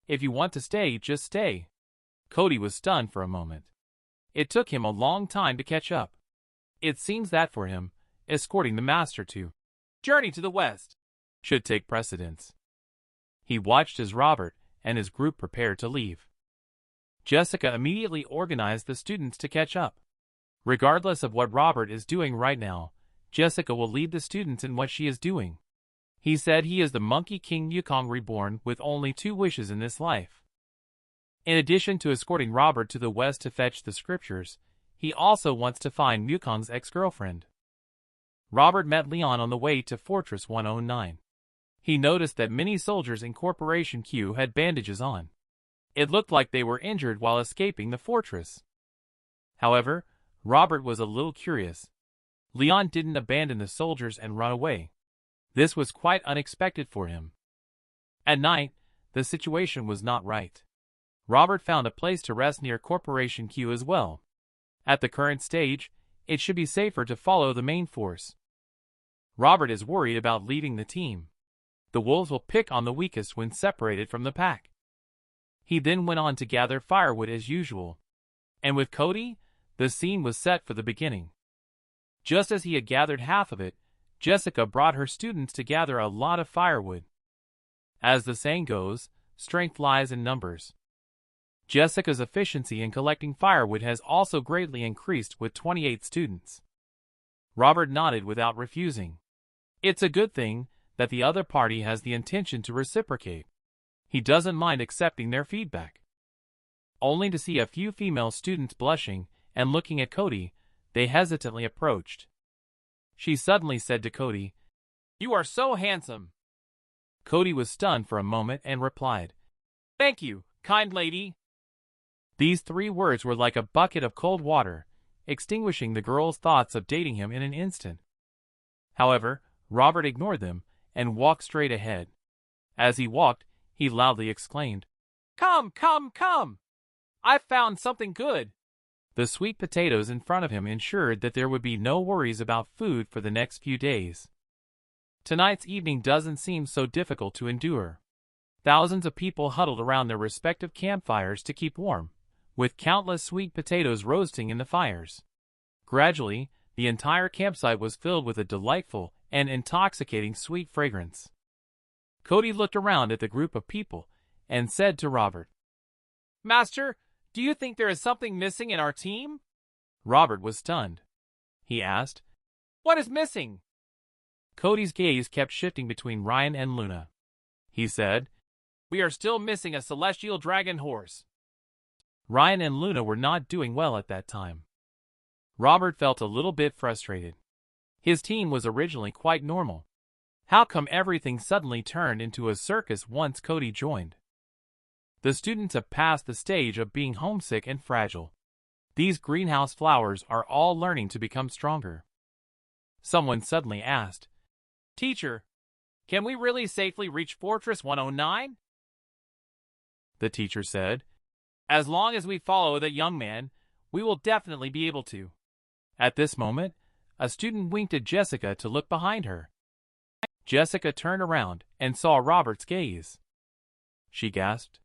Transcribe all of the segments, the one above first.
If you want to stay, just stay. Cody was stunned for a moment. It took him a long time to catch up. It seems that for him, escorting the master to Journey to the West should take precedence. He watched as Robert and his group prepared to leave. Jessica immediately organized the students to catch up. Regardless of what Robert is doing right now, Jessica will lead the students in what she is doing. He said he is the Monkey King Yukong reborn with only 2 wishes in this life. In addition to escorting Robert to the west to fetch the scriptures, he also wants to find Yukong's ex-girlfriend. Robert met Leon on the way to Fortress 109. He noticed that many soldiers in Corporation Q had bandages on. It looked like they were injured while escaping the fortress. However, Robert was a little curious. Leon didn't abandon the soldiers and run away. This was quite unexpected for him. At night, the situation was not right. Robert found a place to rest near Corporation Q as well. At the current stage, it should be safer to follow the main force. Robert is worried about leaving the team. The wolves will pick on the weakest when separated from the pack. He then went on to gather firewood as usual. And with Cody, the scene was set for the beginning. Just as he had gathered half of it, Jessica brought her students to gather a lot of firewood. As the saying goes, strength lies in numbers. Jessica's efficiency in collecting firewood has also greatly increased with 28 students. Robert nodded without refusing. It's a good thing that the other party has the intention to reciprocate. He doesn't mind accepting their feedback. Only to see a few female students blushing and looking at Cody, they hesitantly approached. She suddenly said to Cody, "You are so handsome." Cody was stunned for a moment and replied, "Thank you, kind lady." These 3 words were like a bucket of cold water, extinguishing the girl's thoughts of dating him in an instant. However, Robert ignored them and walked straight ahead. As he walked, he loudly exclaimed, "Come, come, come! I've found something good!" The sweet potatoes in front of him ensured that there would be no worries about food for the next few days. Tonight's evening doesn't seem so difficult to endure. Thousands of people huddled around their respective campfires to keep warm, with countless sweet potatoes roasting in the fires. Gradually, the entire campsite was filled with a delightful and intoxicating sweet fragrance. Cody looked around at the group of people and said to Robert, "Master, do you think there is something missing in our team?" Robert was stunned. He asked, "What is missing?" Cody's gaze kept shifting between Ryan and Luna. He said, "We are still missing a celestial dragon horse." Ryan and Luna were not doing well at that time. Robert felt a little bit frustrated. His team was originally quite normal. How come everything suddenly turned into a circus once Cody joined? The students have passed the stage of being homesick and fragile. These greenhouse flowers are all learning to become stronger. Someone suddenly asked, "Teacher, can we really safely reach Fortress 109? The teacher said, "As long as we follow that young man, we will definitely be able to." At this moment, a student winked at Jessica to look behind her. Jessica turned around and saw Robert's gaze. She gasped.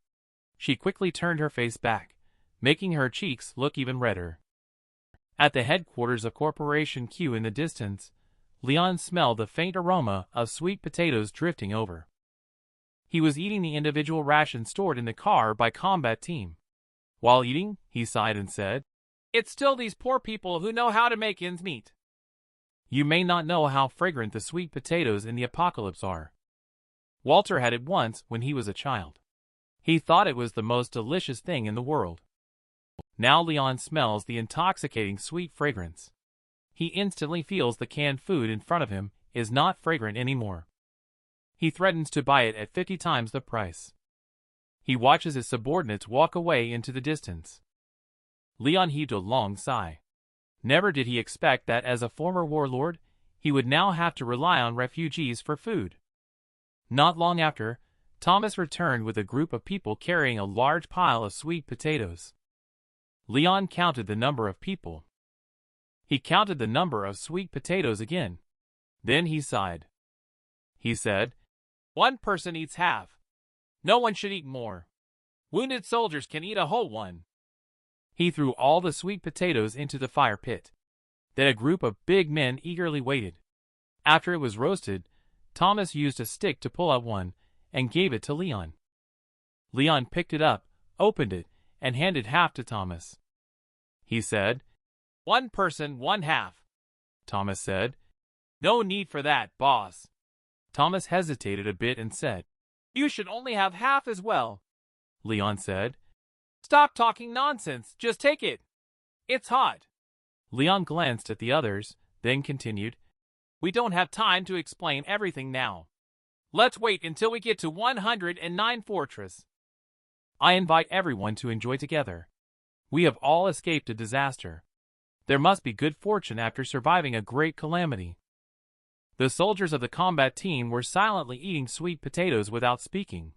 She quickly turned her face back, making her cheeks look even redder. At the headquarters of Corporation Q in the distance, Leon smelled the faint aroma of sweet potatoes drifting over. He was eating the individual rations stored in the car by Combat Team. While eating, he sighed and said, "It's still these poor people who know how to make ends meet." You may not know how fragrant the sweet potatoes in the apocalypse are. Walter had it once when he was a child. He thought it was the most delicious thing in the world. Now Leon smells the intoxicating sweet fragrance. He instantly feels the canned food in front of him is not fragrant anymore. He threatens to buy it at 50 times the price. He watches his subordinates walk away into the distance. Leon heaved a long sigh. Never did he expect that as a former warlord, he would now have to rely on refugees for food. Not long after, Thomas returned with a group of people carrying a large pile of sweet potatoes. Leon counted the number of people. He counted the number of sweet potatoes again. Then he sighed. He said, "One person eats half. No one should eat more." Wounded soldiers can eat a whole one. He threw all the sweet potatoes into the fire pit. Then a group of big men eagerly waited. After it was roasted, Thomas used a stick to pull out one and gave it to Leon. Leon picked it up, opened it, and handed half to Thomas. He said, "One person, one half." Thomas said, "No need for that, boss." Thomas hesitated a bit and said, "You should only have half as well." Leon said, "Stop talking nonsense, just take it. It's hot." Leon glanced at the others, then continued, "We don't have time to explain everything now. Let's wait until we get to 109 Fortress. I invite everyone to enjoy together. We have all escaped a disaster. There must be good fortune after surviving a great calamity." The soldiers of the combat team were silently eating sweet potatoes without speaking.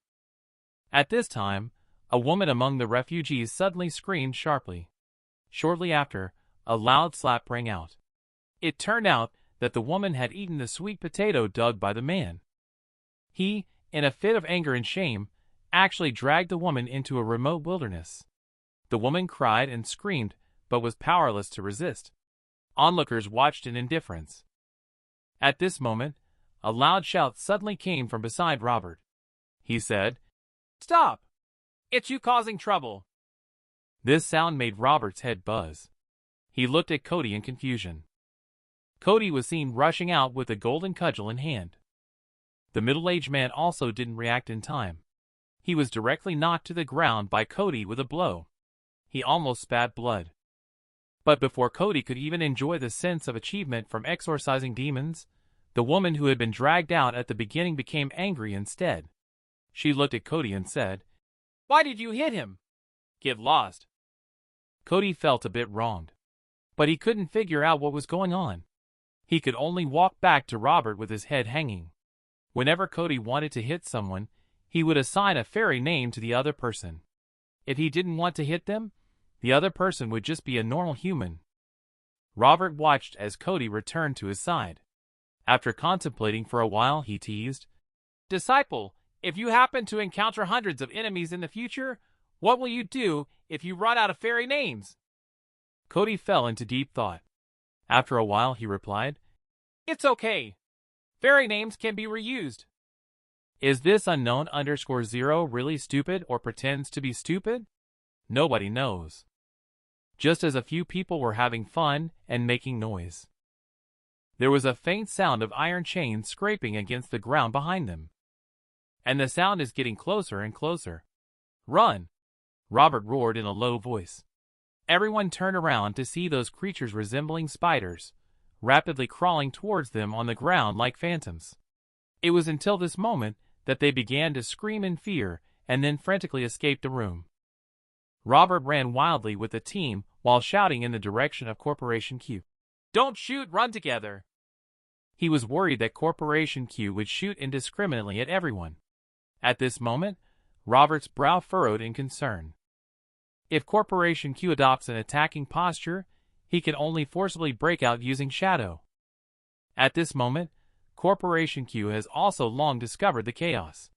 At this time, a woman among the refugees suddenly screamed sharply. Shortly after, a loud slap rang out. It turned out that the woman had eaten the sweet potato dug by the man. He, in a fit of anger and shame, actually dragged the woman into a remote wilderness. The woman cried and screamed, but was powerless to resist. Onlookers watched in indifference. At this moment, a loud shout suddenly came from beside Robert. He said, "Stop! It's you causing trouble." This sound made Robert's head buzz. He looked at Cody in confusion. Cody was seen rushing out with a golden cudgel in hand. The middle-aged man also didn't react in time. He was directly knocked to the ground by Cody with a blow. He almost spat blood. But before Cody could even enjoy the sense of achievement from exorcising demons, the woman who had been dragged out at the beginning became angry instead. She looked at Cody and said, "Why did you hit him? Get lost." Cody felt a bit wronged, but he couldn't figure out what was going on. He could only walk back to Robert with his head hanging. Whenever Cody wanted to hit someone, he would assign a fairy name to the other person. If he didn't want to hit them, the other person would just be a normal human. Robert watched as Cody returned to his side. After contemplating for a while, he teased, "Disciple, if you happen to encounter hundreds of enemies in the future, what will you do if you run out of fairy names?" Cody fell into deep thought. After a while, he replied, "It's okay. Fairy names can be reused." Is this unknown_0 really stupid or pretends to be stupid? Nobody knows. Just as a few people were having fun and making noise. There was a faint sound of iron chains scraping against the ground behind them. And the sound is getting closer and closer. "Run!" Robert roared in a low voice. Everyone turned around to see those creatures resembling spiders, rapidly crawling towards them on the ground like phantoms. It was until this moment that they began to scream in fear and then frantically escaped the room. Robert ran wildly with the team while shouting in the direction of Corporation Q. "Don't shoot, run together!" He was worried that Corporation Q would shoot indiscriminately at everyone. At this moment, Robert's brow furrowed in concern. If Corporation Q adopts an attacking posture, he can only forcibly break out using shadow. At this moment, Corporation Q has also long discovered the chaos.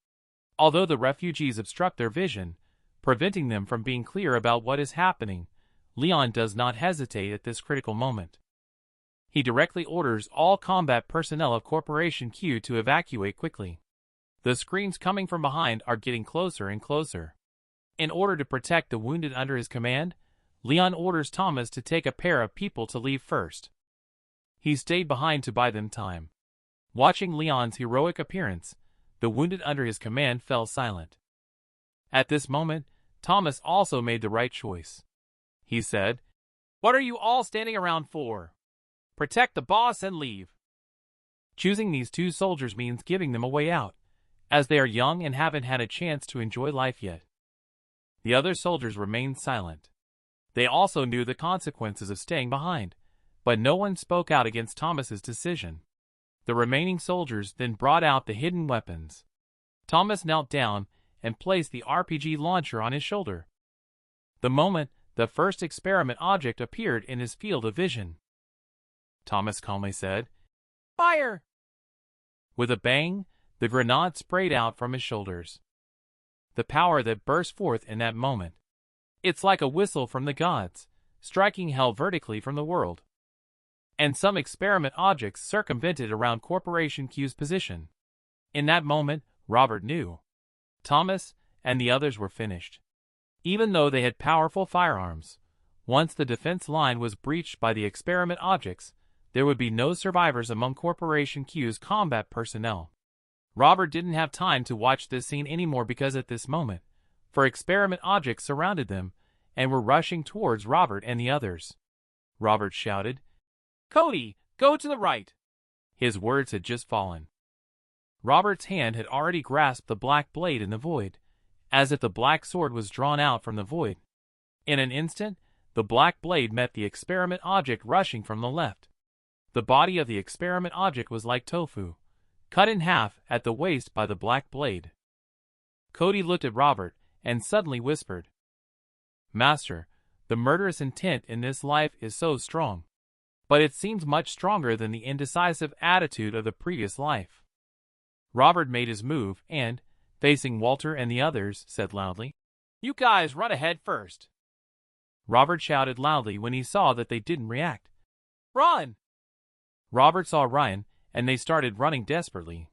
Although the refugees obstruct their vision, preventing them from being clear about what is happening, Leon does not hesitate at this critical moment. He directly orders all combat personnel of Corporation Q to evacuate quickly. The screams coming from behind are getting closer and closer. In order to protect the wounded under his command, Leon orders Thomas to take a pair of people to leave first. He stayed behind to buy them time. Watching Leon's heroic appearance, the wounded under his command fell silent. At this moment, Thomas also made the right choice. He said, "What are you all standing around for? Protect the boss and leave." Choosing these two soldiers means giving them a way out, as they are young and haven't had a chance to enjoy life yet. The other soldiers remained silent. They also knew the consequences of staying behind, but no one spoke out against Thomas's decision. The remaining soldiers then brought out the hidden weapons. Thomas knelt down and placed the RPG launcher on his shoulder. The moment the first experiment object appeared in his field of vision, Thomas calmly said, "Fire!" With a bang, the grenade sprayed out from his shoulders. the power that burst forth in that moment. It's like a whistle from the gods, striking hell vertically from the world. And some experiment objects circumvented around Corporation Q's position. In that moment, Robert knew. Thomas and the others were finished. Even though they had powerful firearms, once the defense line was breached by the experiment objects, there would be no survivors among Corporation Q's combat personnel. Robert didn't have time to watch this scene anymore because at this moment, experiment objects surrounded them and were rushing towards Robert and the others. Robert shouted, "Cody, go to the right!" His words had just fallen. Robert's hand had already grasped the black blade in the void, as if the black sword was drawn out from the void. In an instant, the black blade met the experiment object rushing from the left. The body of the experiment object was like tofu, cut in half at the waist by the black blade. Cody looked at Robert and suddenly whispered, "Master, the murderous intent in this life is so strong, but it seems much stronger than the indecisive attitude of the previous life." Robert made his move and, facing Walter and the others, said loudly, "You guys run ahead first." Robert shouted loudly when he saw that they didn't react. "Run!" Robert saw Ryan, and they started running desperately.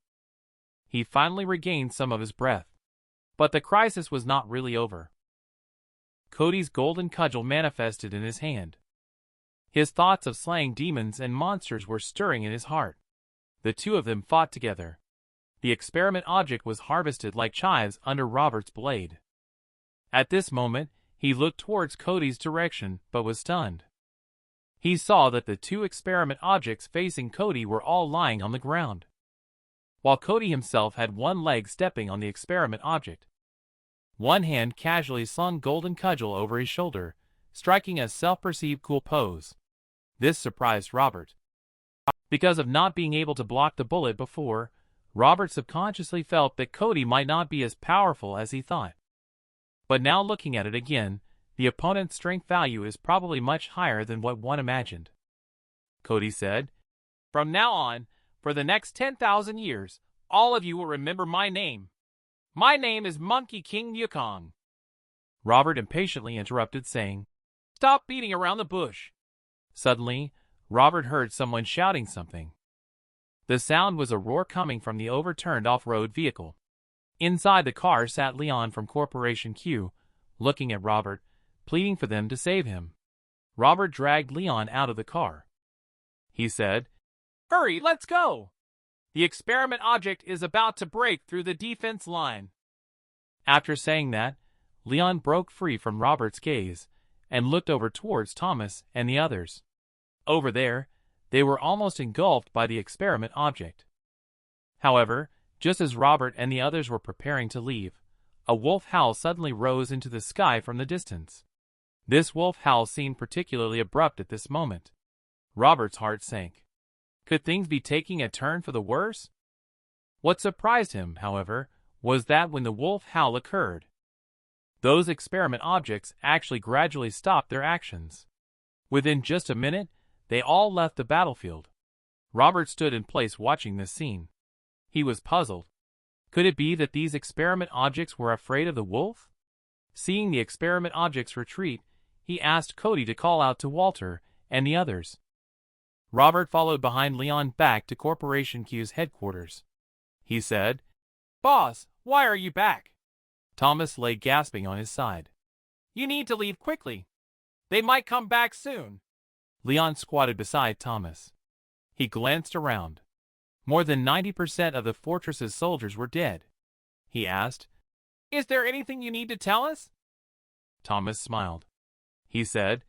He finally regained some of his breath. But the crisis was not really over. Cody's golden cudgel manifested in his hand. His thoughts of slaying demons and monsters were stirring in his heart. The two of them fought together. The experiment object was harvested like chives under Robert's blade. At this moment, he looked towards Cody's direction but was stunned. He saw that the two experiment objects facing Cody were all lying on the ground, while Cody himself had one leg stepping on the experiment object. One hand casually slung golden cudgel over his shoulder, striking a self-perceived cool pose. This surprised Robert. Because of not being able to block the bullet before, Robert subconsciously felt that Cody might not be as powerful as he thought. But now looking at it again, the opponent's strength value is probably much higher than what one imagined. Cody said, "From now on, for the next 10,000 years, all of you will remember my name. My name is Monkey King Yukong." Robert impatiently interrupted, saying, "Stop beating around the bush." Suddenly, Robert heard someone shouting something. The sound was a roar coming from the overturned off-road vehicle. Inside the car sat Leon from Corporation Q, looking at Robert, pleading for them to save him. Robert dragged Leon out of the car. He said, "Hurry, let's go! The experiment object is about to break through the defense line." After saying that, Leon broke free from Robert's gaze and looked over towards Thomas and the others. Over there, they were almost engulfed by the experiment object. However, just as Robert and the others were preparing to leave, a wolf howl suddenly rose into the sky from the distance. This wolf howl seemed particularly abrupt at this moment. Robert's heart sank. Could things be taking a turn for the worse? What surprised him, however, was that when the wolf howl occurred, those experiment objects actually gradually stopped their actions. Within just a minute, they all left the battlefield. Robert stood in place watching this scene. He was puzzled. Could it be that these experiment objects were afraid of the wolf? Seeing the experiment objects retreat, he asked Cody to call out to Walter and the others. Robert followed behind Leon back to Corporation Q's headquarters. He said, "Boss, why are you back?" Thomas lay gasping on his side. "You need to leave quickly. They might come back soon." Leon squatted beside Thomas. He glanced around. More than 90% of the fortress's soldiers were dead. He asked, "Is there anything you need to tell us?" Thomas smiled. He said,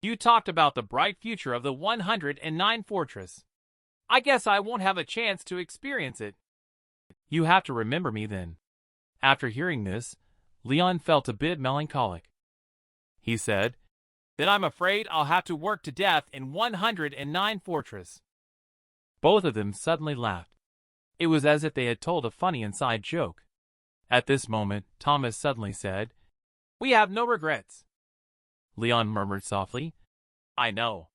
"You talked about the bright future of the 109 fortress. I guess I won't have a chance to experience it." "You have to remember me then." After hearing this, Leon felt a bit melancholic. He said, "Then I'm afraid I'll have to work to death in 109 fortress." Both of them suddenly laughed. It was as if they had told a funny inside joke. At this moment, Thomas suddenly said, "We have no regrets." Leon murmured softly, "I know."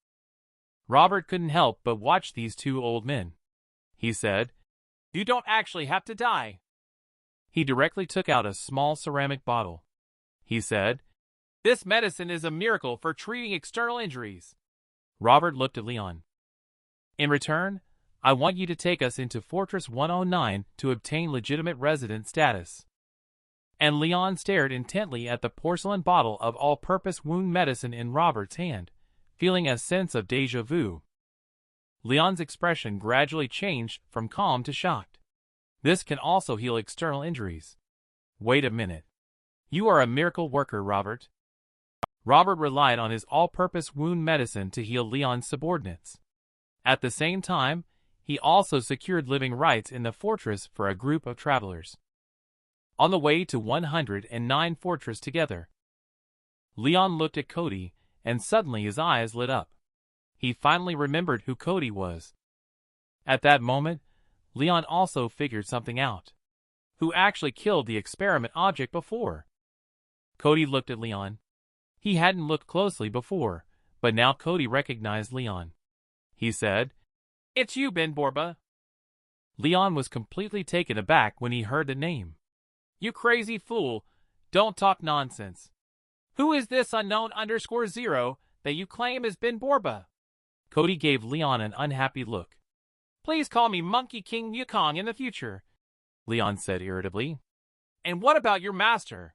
Robert couldn't help but watch these two old men. He said, "You don't actually have to die." He directly took out a small ceramic bottle. He said, "This medicine is a miracle for treating external injuries." Robert looked at Leon. "In return, I want you to take us into Fortress 109 to obtain legitimate resident status." And Leon stared intently at the porcelain bottle of all-purpose wound medicine in Robert's hand, feeling a sense of déjà vu. Leon's expression gradually changed from calm to shocked. "This can also heal external injuries." "Wait a minute. You are a miracle worker, Robert." Robert relied on his all-purpose wound medicine to heal Leon's subordinates. At the same time, he also secured living rights in the fortress for a group of travelers. On the way to 109 Fortress together, Leon looked at Cody, and suddenly his eyes lit up. He finally remembered who Cody was. At that moment, Leon also figured something out. Who actually killed the experiment object before? Cody looked at Leon. He hadn't looked closely before, but now Cody recognized Leon. He said, "It's you, Ben Borba." Leon was completely taken aback when he heard the name. "You crazy fool, don't talk nonsense. Who is this unknown_0 that you claim is Ben Borba?" Cody gave Leon an unhappy look. "Please call me Monkey King Yukong in the future," Leon said irritably. "And what about your master?"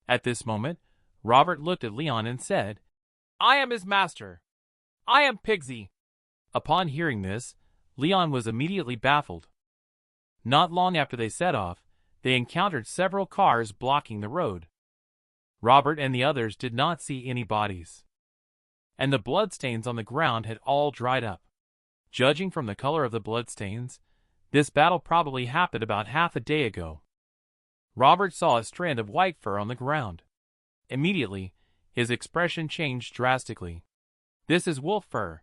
At this moment, Robert looked at Leon and said, "I am his master. I am Pigsy." Upon hearing this, Leon was immediately baffled. Not long after they set off, they encountered several cars blocking the road. Robert and the others did not see any bodies, and the bloodstains on the ground had all dried up. Judging from the color of the bloodstains, this battle probably happened about half a day ago. Robert saw a strand of white fur on the ground. Immediately, his expression changed drastically. "This is wolf fur.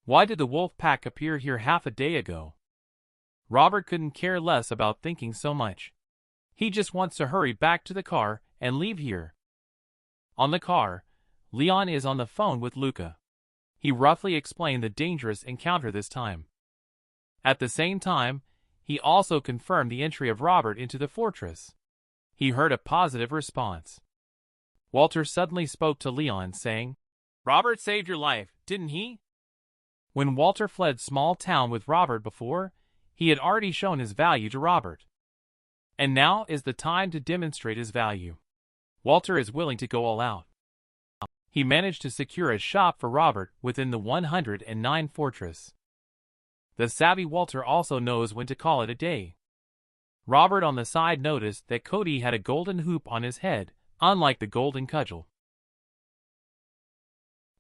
Why did the wolf pack appear here half a day ago?" Robert couldn't care less about thinking so much. He just wants to hurry back to the car and leave here. On the car, Leon is on the phone with Luca. He roughly explained the dangerous encounter this time. At the same time, he also confirmed the entry of Robert into the fortress. He heard a positive response. Walter suddenly spoke to Leon, saying, "Robert saved your life, didn't he?" When Walter fled small town with Robert before, he had already shown his value to Robert. And now is the time to demonstrate his value. Walter is willing to go all out. He managed to secure a shop for Robert within the 109 Fortress. The savvy Walter also knows when to call it a day. Robert on the side noticed that Cody had a golden hoop on his head, unlike the golden cudgel.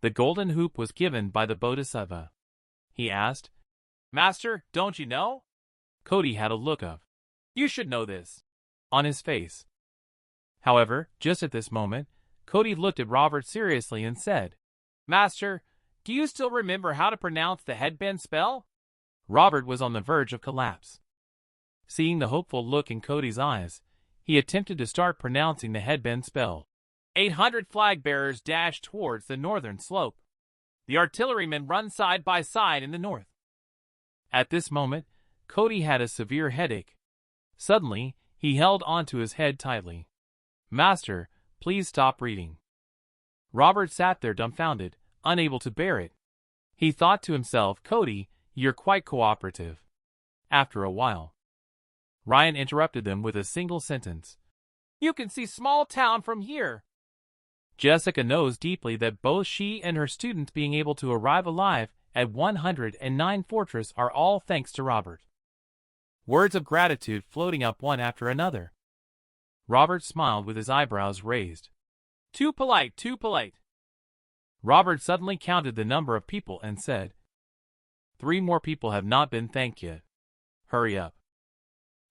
The golden hoop was given by the Bodhisattva. He asked, "Master, don't you know?" Cody had a look of, "You should know this," on his face. However, just at this moment, Cody looked at Robert seriously and said, "Master, do you still remember how to pronounce the headband spell?" Robert was on the verge of collapse. Seeing the hopeful look in Cody's eyes, he attempted to start pronouncing the headband spell. 800 flag bearers dashed towards the northern slope. The artillerymen run side by side in the north. At this moment, Cody had a severe headache. Suddenly, he held onto his head tightly. "Master, please stop reading." Robert sat there dumbfounded, unable to bear it. He thought to himself, "Cody, you're quite cooperative." After a while, Ryan interrupted them with a single sentence. "You can see small town from here." Jessica knows deeply that both she and her students being able to arrive alive at 109 Fortress are all thanks to Robert. Words of gratitude floating up one after another. Robert smiled with his eyebrows raised. Too polite, too polite." Robert suddenly counted the number of people and said, 3 more people have not been thanked yet. Hurry up."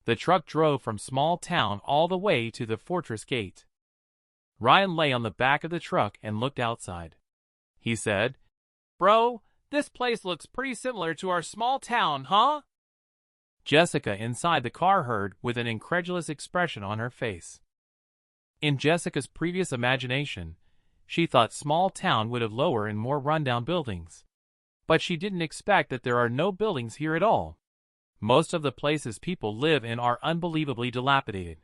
The truck drove from small town all the way to the fortress gate. Ryan lay on the back of the truck and looked outside. He said, "Bro, this place looks pretty similar to our small town, huh?" Jessica inside the car heard with an incredulous expression on her face. In Jessica's previous imagination, she thought small town would have lower and more rundown buildings. But she didn't expect that there are no buildings here at all. Most of the places people live in are unbelievably dilapidated.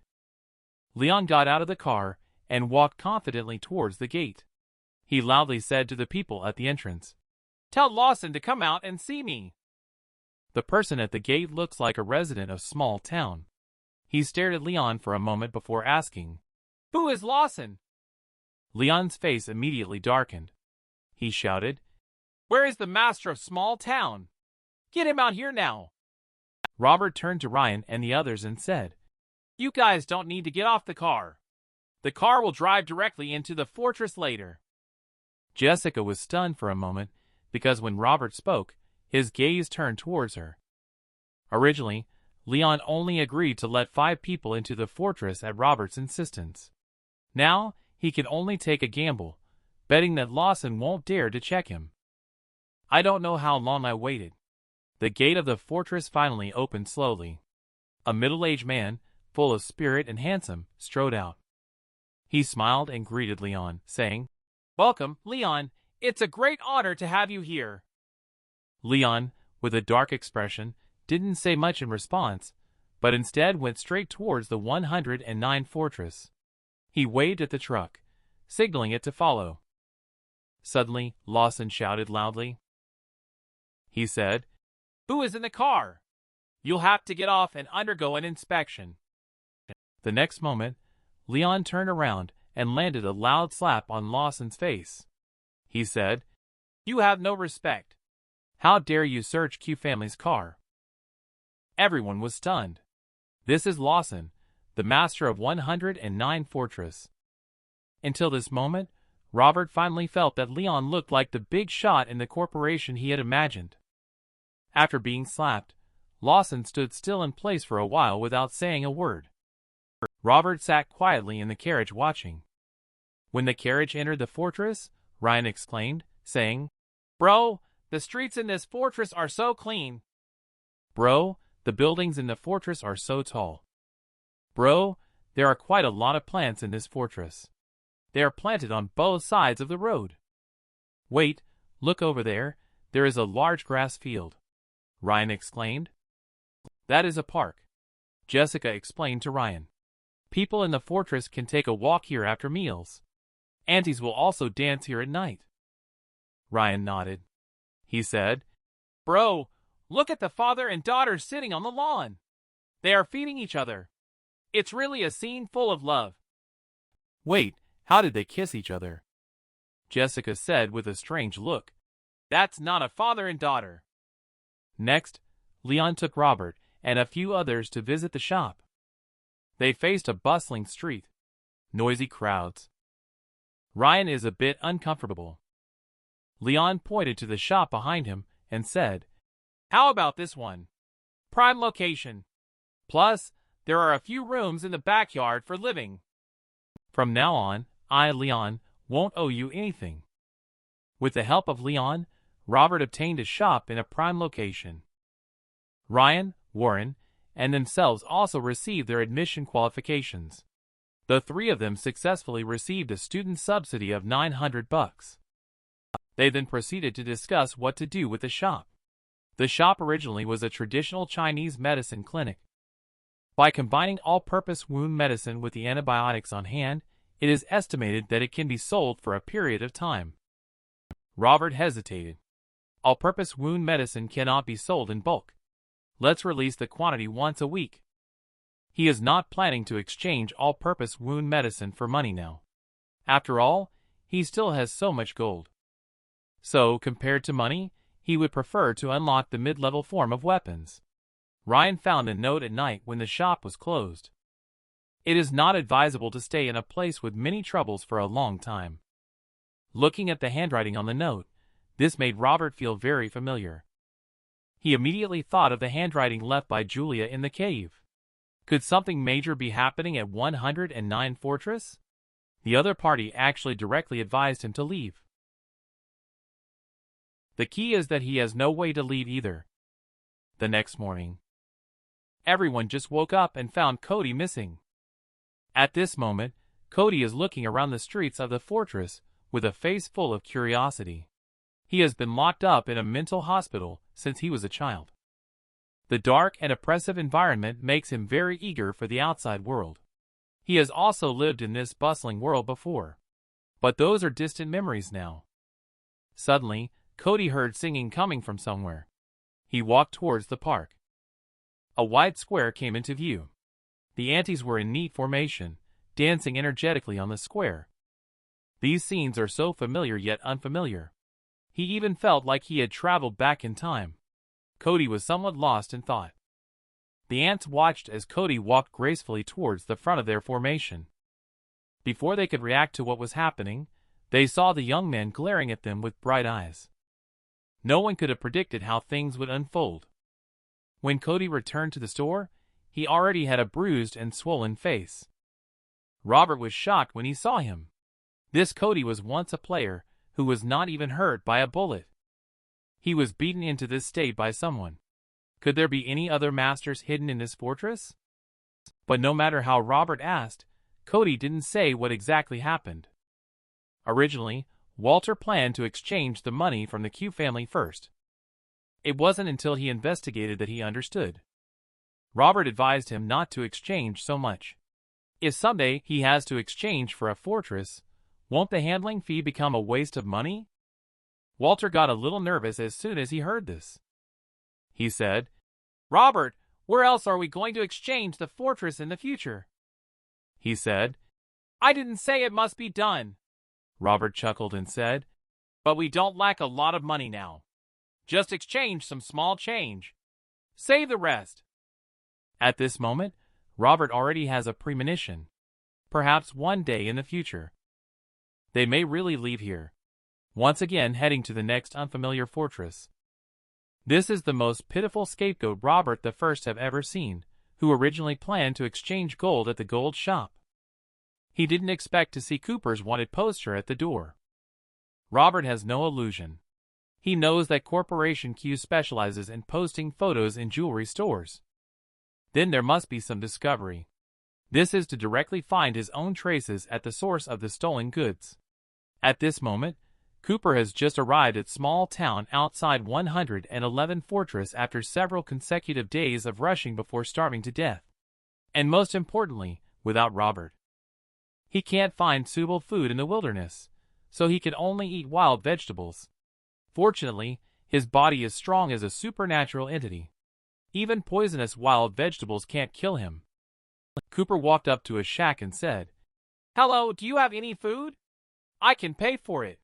Leon got out of the car and walked confidently towards the gate. He loudly said to the people at the entrance, "Tell Lawson to come out and see me." The person at the gate looks like a resident of small town. He stared at Leon for a moment before asking, "Who is Lawson?" Leon's face immediately darkened. He shouted, "Where is the master of small town? Get him out here now." Robert turned to Ryan and the others and said, "You guys don't need to get off the car. The car will drive directly into the fortress later." Jessica was stunned for a moment because when Robert spoke, his gaze turned towards her. Originally, Leon only agreed to let 5 people into the fortress at Robert's insistence. Now, he can only take a gamble, betting that Lawson won't dare to check him. I don't know how long I waited. The gate of the fortress finally opened slowly. A middle-aged man, full of spirit and handsome, strode out. He smiled and greeted Leon, saying, "Welcome, Leon. It's a great honor to have you here." Leon, with a dark expression, didn't say much in response, but instead went straight towards the 109 fortress. He waved at the truck, signaling it to follow. Suddenly, Lawson shouted loudly. He said, "Who is in the car? You'll have to get off and undergo an inspection." The next moment, Leon turned around and landed a loud slap on Lawson's face. He said, "You have no respect. How dare you search Q family's car?" Everyone was stunned. This is Lawson, the master of 109 Fortress. Until this moment, Robert finally felt that Leon looked like the big shot in the corporation he had imagined. After being slapped, Lawson stood still in place for a while without saying a word. Robert sat quietly in the carriage watching. When the carriage entered the fortress, Ryan exclaimed, saying, "Bro, the streets in this fortress are so clean. Bro, the buildings in the fortress are so tall. Bro, there are quite a lot of plants in this fortress. They are planted on both sides of the road. Wait, look over there, there is a large grass field," Ryan exclaimed. "That is a park," Jessica explained to Ryan. "People in the fortress can take a walk here after meals. Aunties will also dance here at night." Ryan nodded. He said, "Bro, look at the father and daughter sitting on the lawn. They are feeding each other. It's really a scene full of love." "Wait, how did they kiss each other?" Jessica said with a strange look. "That's not a father and daughter." Next, Leon took Robert and a few others to visit the shop. They faced a bustling street, noisy crowds. Ryan is a bit uncomfortable. Leon pointed to the shop behind him and said, "How about this one? Prime location. Plus, there are a few rooms in the backyard for living. From now on, I, Leon, won't owe you anything." With the help of Leon, Robert obtained a shop in a prime location. Ryan, Warren, and themselves also received their admission qualifications. The 3 of them successfully received a student subsidy of $900. They then proceeded to discuss what to do with the shop. The shop originally was a traditional Chinese medicine clinic. By combining all-purpose wound medicine with the antibiotics on hand, it is estimated that it can be sold for a period of time. Robert hesitated. All-purpose wound medicine cannot be sold in bulk. Let's release the quantity once a week. He is not planning to exchange all-purpose wound medicine for money now. After all, he still has so much gold. So, compared to money, he would prefer to unlock the mid-level form of weapons. Ryan found a note at night when the shop was closed. It is not advisable to stay in a place with many troubles for a long time. Looking at the handwriting on the note, this made Robert feel very familiar. He immediately thought of the handwriting left by Julia in the cave. Could something major be happening at 109 Fortress? The other party actually directly advised him to leave. The key is that he has no way to leave either. The next morning, everyone just woke up and found Cody missing. At this moment, Cody is looking around the streets of the fortress with a face full of curiosity. He has been locked up in a mental hospital since he was a child. The dark and oppressive environment makes him very eager for the outside world. He has also lived in this bustling world before. But those are distant memories now. Suddenly, Cody heard singing coming from somewhere. He walked towards the park. A wide square came into view. The antis were in neat formation, dancing energetically on the square. These scenes are so familiar yet unfamiliar. He even felt like he had traveled back in time. Cody was somewhat lost in thought. The ants watched as Cody walked gracefully towards the front of their formation. Before they could react to what was happening, they saw the young man glaring at them with bright eyes. No one could have predicted how things would unfold. When Cody returned to the store, he already had a bruised and swollen face. Robert was shocked when he saw him. This Cody was once a player who was not even hurt by a bullet. He was beaten into this state by someone. Could there be any other masters hidden in this fortress? But no matter how Robert asked, Cody didn't say what exactly happened. Originally, Walter planned to exchange the money from the Q family first. It wasn't until he investigated that he understood. Robert advised him not to exchange so much. If someday he has to exchange for a fortress, won't the handling fee become a waste of money? Walter got a little nervous as soon as he heard this. He said, "Robert, where else are we going to exchange the fortress in the future?" He said, "I didn't say it must be done." Robert chuckled and said, "But we don't lack a lot of money now. Just exchange some small change. Save the rest." At this moment, Robert already has a premonition. Perhaps one day in the future, they may really leave here, once again heading to the next unfamiliar fortress. This is the most pitiful scapegoat Robert the First have ever seen, who originally planned to exchange gold at the gold shop. He didn't expect to see Cooper's wanted poster at the door. Robert has no illusion. He knows that Corporation Q specializes in posting photos in jewelry stores. Then there must be some discovery. This is to directly find his own traces at the source of the stolen goods. At this moment, Cooper has just arrived at small town outside 111 Fortress after several consecutive days of rushing before starving to death. And most importantly, without Robert. He can't find suitable food in the wilderness, so he can only eat wild vegetables. Fortunately, his body is strong as a supernatural entity. Even poisonous wild vegetables can't kill him. Cooper walked up to a shack and said, "Hello, do you have any food? I can pay for it."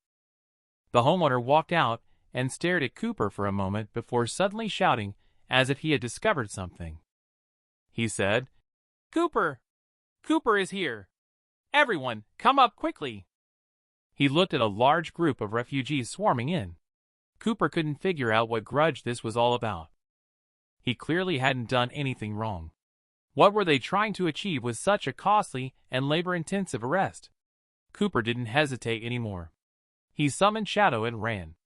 The homeowner walked out and stared at Cooper for a moment before suddenly shouting as if he had discovered something. He said, "Cooper! Cooper is here! Everyone, come up quickly!" He looked at a large group of refugees swarming in. Cooper couldn't figure out what grudge this was all about. He clearly hadn't done anything wrong. What were they trying to achieve with such a costly and labor-intensive arrest? Cooper didn't hesitate anymore. He summoned Shadow and ran.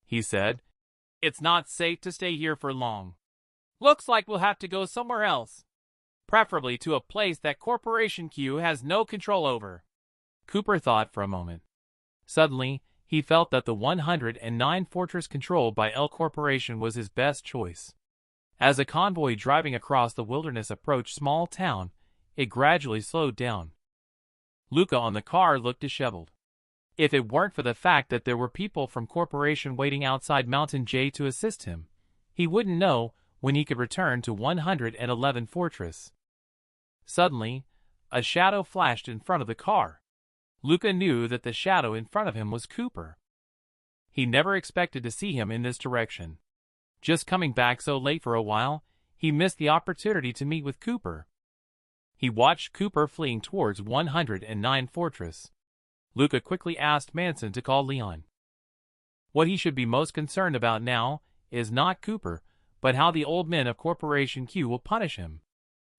He said, "It's not safe to stay here for long. Looks like we'll have to go somewhere else. Preferably to a place that Corporation Q has no control over." Cooper thought for a moment. Suddenly, he felt that the 109 fortress controlled by L Corporation was his best choice. As a convoy driving across the wilderness approached small town, it gradually slowed down. Luca on the car looked disheveled. If it weren't for the fact that there were people from Corporation waiting outside Mountain J to assist him, he wouldn't know when he could return to 111 Fortress. Suddenly, a shadow flashed in front of the car. Luca knew that the shadow in front of him was Cooper. He never expected to see him in this direction. Just coming back so late for a while, he missed the opportunity to meet with Cooper. He watched Cooper fleeing towards 109 Fortress. Luca quickly asked Manson to call Leon. What he should be most concerned about now is not Cooper, but how the old men of Corporation Q will punish him.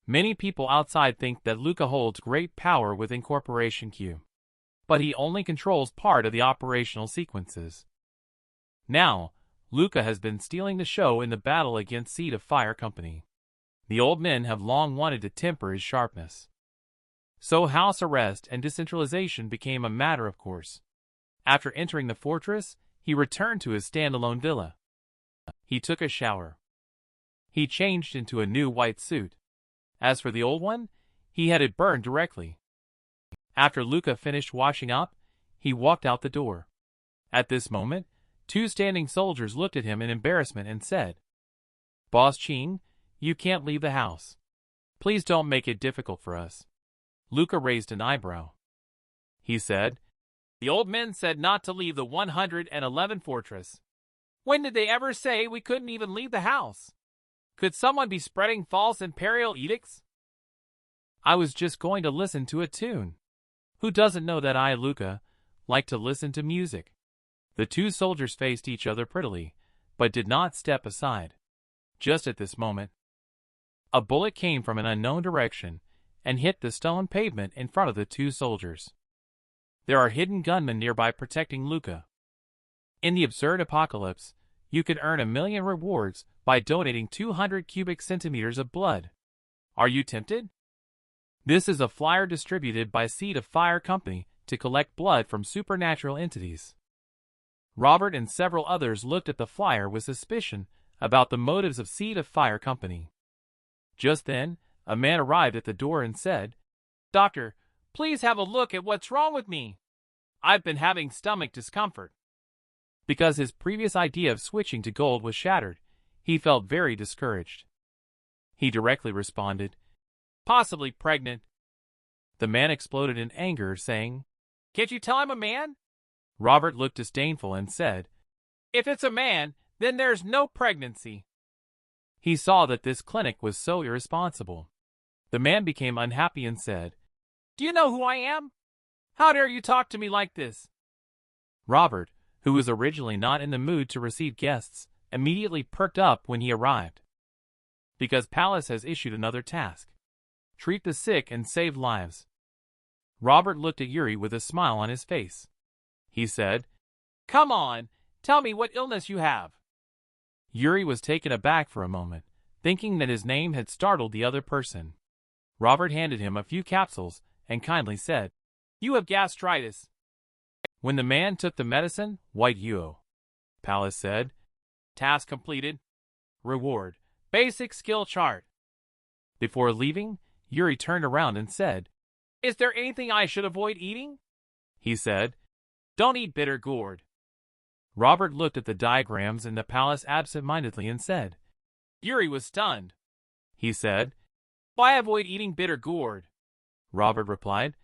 Many people outside think that Luca holds great power within Corporation Q. But he only controls part of the operational sequences. Now, Luca has been stealing the show in the battle against Seed of Fire Company. The old men have long wanted to temper his sharpness. So house arrest and decentralization became a matter of course. After entering the fortress, he returned to his standalone villa. He took a shower. He changed into a new white suit. As for the old one, he had it burned directly. After Luca finished washing up, he walked out the door. At this moment, two standing soldiers looked at him in embarrassment and said, "Boss Ching, you can't leave the house. Please don't make it difficult for us." Luca raised an eyebrow. He said, "The old men said not to leave the 111 fortress. When did they ever say we couldn't even leave the house? Could someone be spreading false imperial edicts?" "I was just going to listen to a tune. Who doesn't know that I, Luca, like to listen to music?" The two soldiers faced each other prettily, but did not step aside. Just at this moment, a bullet came from an unknown direction and hit the stone pavement in front of the two soldiers. There are hidden gunmen nearby protecting Luca. In the absurd apocalypse, you could earn 1,000,000 rewards by donating 200 cubic centimeters of blood. Are you tempted? This is a flyer distributed by Seed of Fire Company to collect blood from supernatural entities. Robert and several others looked at the flyer with suspicion about the motives of Seed of Fire Company. Just then, a man arrived at the door and said, "Doctor, please have a look at what's wrong with me. I've been having stomach discomfort." Because his previous idea of switching to gold was shattered, he felt very discouraged. He directly responded, "Possibly pregnant." The man exploded in anger, saying, "Can't you tell I'm a man?" Robert looked disdainful and said, "If it's a man, then there's no pregnancy." He saw that this clinic was so irresponsible. The man became unhappy and said, "Do you know who I am? How dare you talk to me like this?" Robert, who was originally not in the mood to receive guests, immediately perked up when he arrived. Because Palace has issued another task: treat the sick and save lives. Robert looked at Yuri with a smile on his face. He said, "Come on, tell me what illness you have." Yuri was taken aback for a moment, thinking that his name had startled the other person. Robert handed him a few capsules and kindly said, "You have gastritis." When the man took the medicine, "White Yuo," Palace said, "Task completed. Reward: basic skill chart." Before leaving, Yuri turned around and said, "Is there anything I should avoid eating?" He said, "Don't eat bitter gourd." Robert looked at the diagrams in the palace absent-mindedly and said, Yuri was stunned. He said, "Why avoid eating bitter gourd?" Robert replied,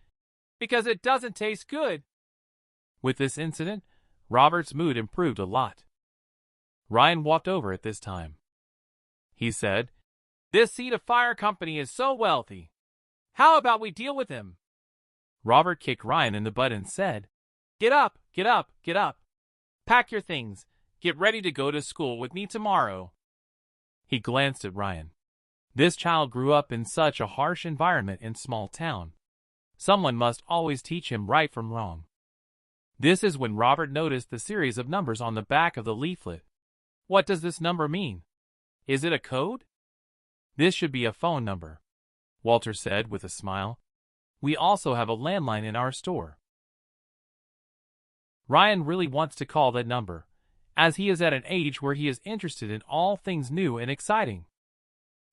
"Because it doesn't taste good." With this incident, Robert's mood improved a lot. Ryan walked over at this time. He said, "This Seed of Fire Company is so wealthy. How about we deal with him?" Robert kicked Ryan in the butt and said, "Get up, get up, get up. Pack your things. Get ready to go to school with me tomorrow." He glanced at Ryan. This child grew up in such a harsh environment in small town. Someone must always teach him right from wrong. This is when Robert noticed the series of numbers on the back of the leaflet. What does this number mean? Is it a code? This should be a phone number, Walter said with a smile. We also have a landline in our store. Ryan really wants to call that number, as he is at an age where he is interested in all things new and exciting.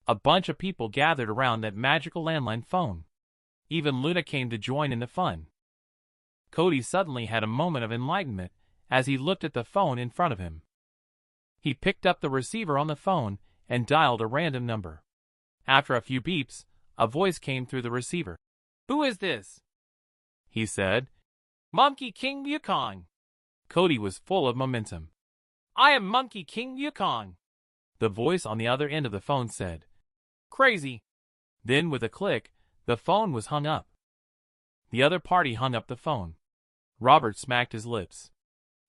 A bunch of people gathered around that magical landline phone. Even Luna came to join in the fun. Cody suddenly had a moment of enlightenment as he looked at the phone in front of him. He picked up the receiver on the phone and dialed a random number. After a few beeps, a voice came through the receiver. "Who is this?" he said. "Monkey King Yukong." Cody was full of momentum. "I am Monkey King Yukong," the voice on the other end of the phone said. "Crazy." Then with a click, the phone was hung up. The other party hung up the phone. Robert smacked his lips.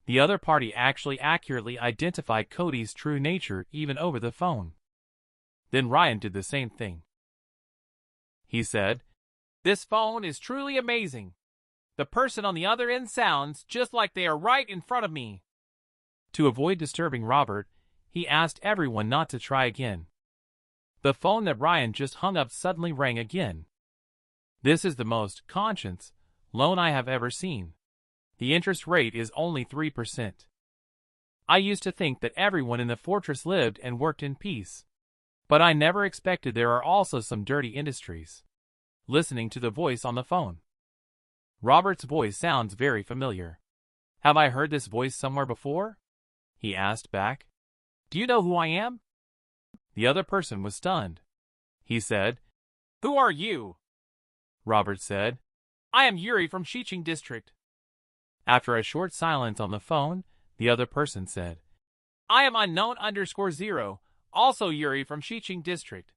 The other party actually accurately identified Cody's true nature even over the phone. Then Ryan did the same thing. He said, "This phone is truly amazing. The person on the other end sounds just like they are right in front of me." To avoid disturbing Robert, he asked everyone not to try again. The phone that Ryan just hung up suddenly rang again. This is the most conscious loan I have ever seen. The interest rate is only 3%. I used to think that everyone in the fortress lived and worked in peace. But I never expected there are also some dirty industries. Listening to the voice on the phone. Robert's voice sounds very familiar. Have I heard this voice somewhere before? He asked back. Do you know who I am? The other person was stunned. He said, Who are you? Robert said, I am Yuri from Shiching District. After a short silence on the phone, the other person said, I am unknown_0, also Yuri from Shiching District.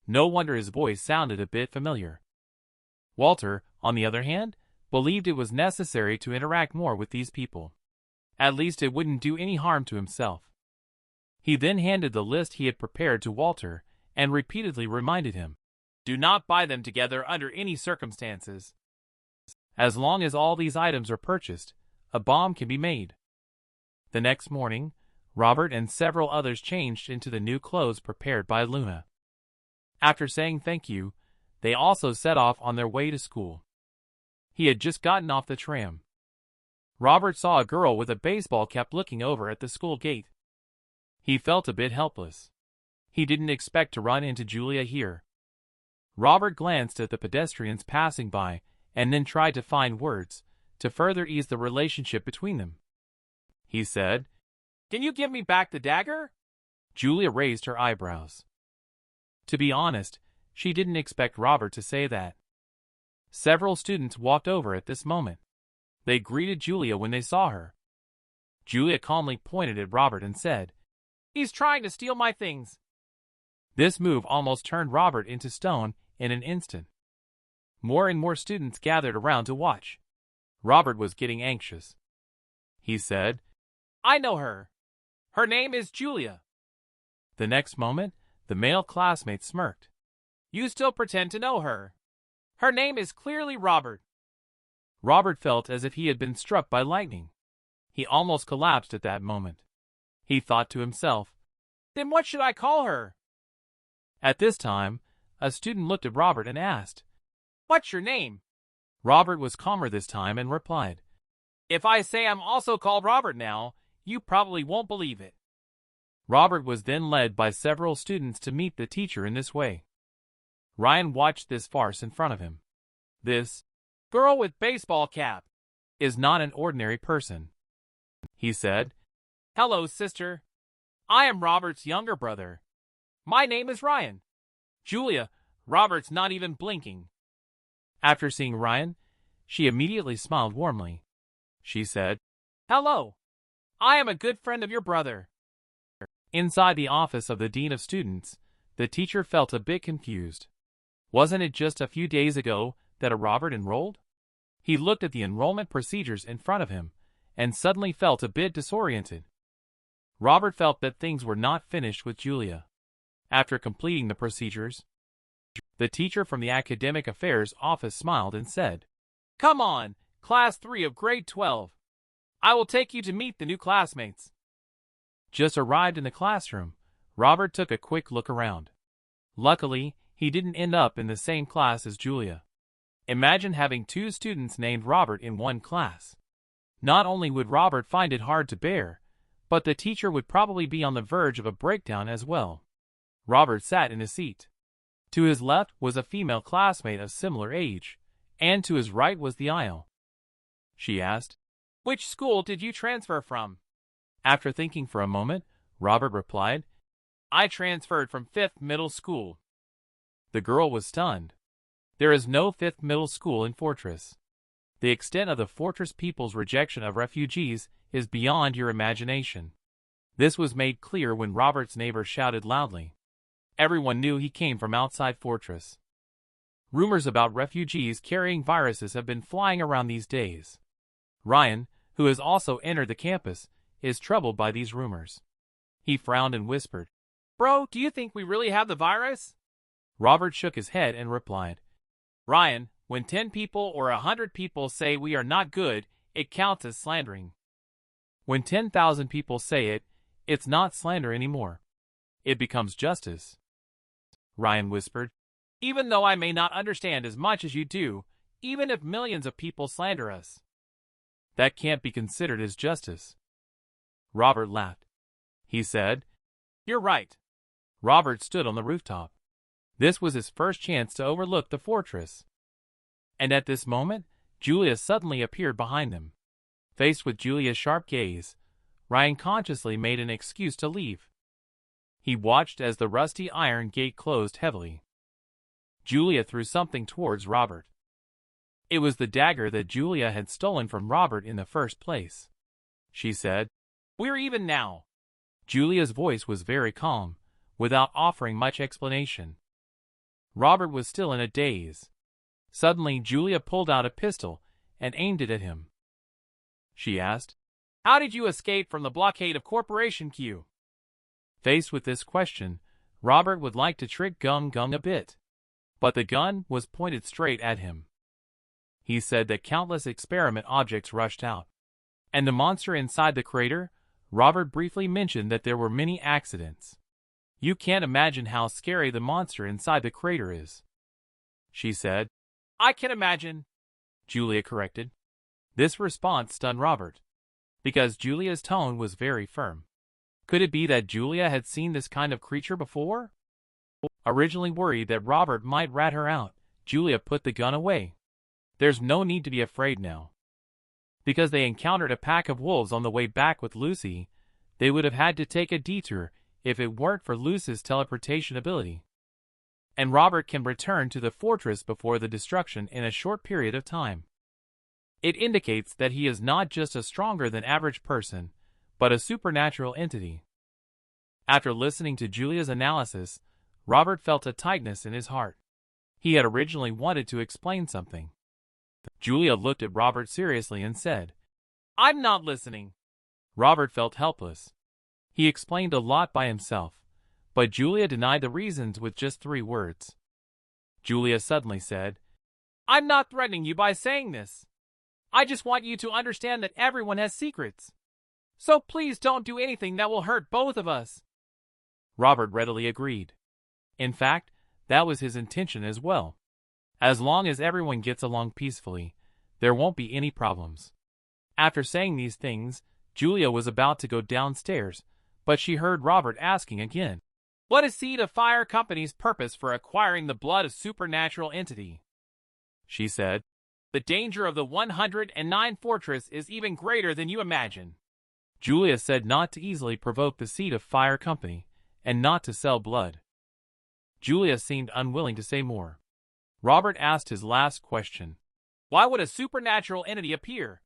No wonder his voice sounded a bit familiar. Walter, on the other hand, believed it was necessary to interact more with these people. At least it wouldn't do any harm to himself. He then handed the list he had prepared to Walter and repeatedly reminded him, Do not buy them together under any circumstances. As long as all these items are purchased, a bomb can be made. The next morning, Robert and several others changed into the new clothes prepared by Luna. After saying thank you, they also set off on their way to school. He had just gotten off the tram. Robert saw a girl with a baseball cap looking over at the school gate. He felt a bit helpless. He didn't expect to run into Julia here. Robert glanced at the pedestrians passing by and then tried to find words to further ease the relationship between them. He said, Can you give me back the dagger? Julia raised her eyebrows. To be honest, she didn't expect Robert to say that. Several students walked over at this moment. They greeted Julia when they saw her. Julia calmly pointed at Robert and said, He's trying to steal my things. This move almost turned Robert into stone in an instant. More and more students gathered around to watch. Robert was getting anxious. He said, I know her. Her name is Julia. The next moment, the male classmate smirked. You still pretend to know her. Her name is clearly Robert. Robert felt as if he had been struck by lightning. He almost collapsed at that moment. He thought to himself, Then what should I call her? At this time, a student looked at Robert and asked, What's your name? Robert was calmer this time and replied, If I say I'm also called Robert now, you probably won't believe it. Robert was then led by several students to meet the teacher in this way. Ryan watched this farce in front of him. This girl with baseball cap is not an ordinary person. He said, Hello, sister. I am Robert's younger brother. My name is Ryan. Julia, Robert's not even blinking. After seeing Ryan, she immediately smiled warmly. She said, Hello. I am a good friend of your brother. Inside the office of the Dean of Students, the teacher felt a bit confused. Wasn't it just a few days ago that a Robert enrolled? He looked at the enrollment procedures in front of him and suddenly felt a bit disoriented. Robert felt that things were not finished with Julia. After completing the procedures, the teacher from the Academic Affairs office smiled and said, Come on, Class 3 of Grade 12. I will take you to meet the new classmates. Just arrived in the classroom, Robert took a quick look around. Luckily, he didn't end up in the same class as Julia. Imagine having two students named Robert in one class. Not only would Robert find it hard to bear, but the teacher would probably be on the verge of a breakdown as well. Robert sat in his seat. To his left was a female classmate of similar age, and to his right was the aisle. She asked, Which school did you transfer from? After thinking for a moment, Robert replied, I transferred from 5th Middle School. The girl was stunned. There is no 5th Middle School in Fortress. The extent of the Fortress people's rejection of refugees is beyond your imagination. This was made clear when Robert's neighbor shouted loudly. Everyone knew he came from outside Fortress. Rumors about refugees carrying viruses have been flying around these days. Ryan, who has also entered the campus, is troubled by these rumors. He frowned and whispered, Bro, do you think we really have the virus? Robert shook his head and replied, Ryan, when 10 people or 100 people say we are not good, it counts as slandering. When 10,000 people say it, it's not slander anymore. It becomes justice. Ryan whispered, Even though I may not understand as much as you do, even if millions of people slander us, that can't be considered as justice. Robert laughed. He said, You're right. Robert stood on the rooftop. This was his first chance to overlook the fortress. And at this moment, Julia suddenly appeared behind him. Faced with Julia's sharp gaze, Ryan consciously made an excuse to leave. He watched as the rusty iron gate closed heavily. Julia threw something towards Robert. It was the dagger that Julia had stolen from Robert in the first place. She said, "We're even now." Julia's voice was very calm, without offering much explanation. Robert was still in a daze. Suddenly, Julia pulled out a pistol and aimed it at him. She asked, "How did you escape from the blockade of Corporation Q?" Faced with this question, Robert would like to trick Gung Gung a bit. But the gun was pointed straight at him. He said that countless experiment objects rushed out. And the monster inside the crater, Robert briefly mentioned that there were many accidents. "You can't imagine how scary the monster inside the crater is," she said. "I can imagine," Julia corrected. This response stunned Robert, because Julia's tone was very firm. Could it be that Julia had seen this kind of creature before? Originally worried that Robert might rat her out, Julia put the gun away. There's no need to be afraid now. Because they encountered a pack of wolves on the way back with Lucy, they would have had to take a detour if it weren't for Lucy's teleportation ability. And Robert can return to the fortress before the destruction in a short period of time. It indicates that he is not just a stronger than average person, but a supernatural entity. After listening to Julia's analysis, Robert felt a tightness in his heart. He had originally wanted to explain something. Julia looked at Robert seriously and said, "I'm not listening." Robert felt helpless. He explained a lot by himself, but Julia denied the reasons with just 3 words. Julia suddenly said, "I'm not threatening you by saying this. I just want you to understand that everyone has secrets. So please don't do anything that will hurt both of us." Robert readily agreed. In fact, that was his intention as well. As long as everyone gets along peacefully, there won't be any problems. After saying these things, Julia was about to go downstairs, but she heard Robert asking again, "What is Seed of Fire Company's purpose for acquiring the blood of supernatural entity?" She said, "The danger of the 109 fortress is even greater than you imagine." Julia said not to easily provoke the Seed of Fire Company, and not to sell blood. Julia seemed unwilling to say more. Robert asked his last question. "Why would a supernatural entity appear